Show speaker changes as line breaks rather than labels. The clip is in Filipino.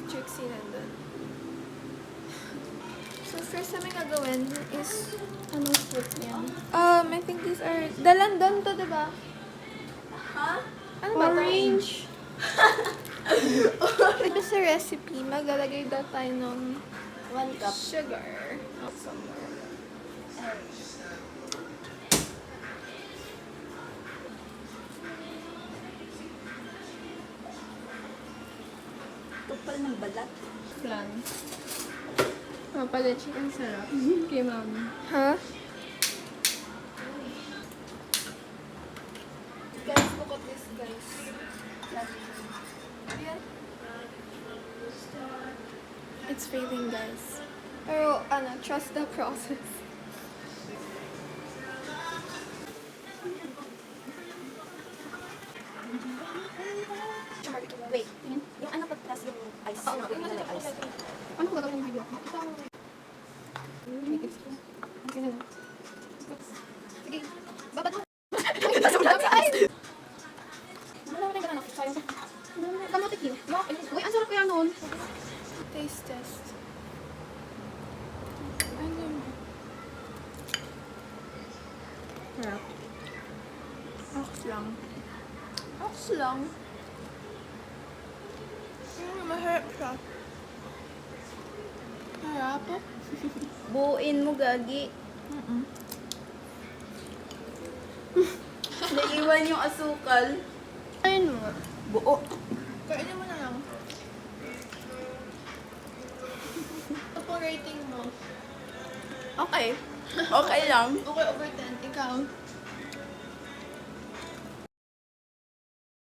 Trixie nandun. So, first namin gagawin is,
Anong fruit yan?
I think these are, dalandan to, diba?
Ha?
Ano ba to?
Orange.
Ito sa recipe, maglalagay daw tayo ng
1 cup.
sugar. Somewhere.
Tupal ng balat.
Plan. Pala chicken sarap. Kay mami.
Ha?
Guys, look at this, guys.
Ayan. It's failing, guys. Pero, trust the process.
Wait, yung ano pa plus yung ice.
Oo,
Yung ice.
Ano ko gagawin yung video?
Sige, babad mo.
Wala na ganun. Sayang. Kamote yun. Uy, ang sarap kaya noon.
Taste test. Ano?
Sarap.
Ox lang. Ox lang. Maharap siya. Harap po.
Buuin mo, Gagi. Naiwan yung asukal.
Ayun mo.
Buo.
Kainin mo na lang. Ito po rating mo.
Okay. Okay lang.
Okay over 10. Ikaw.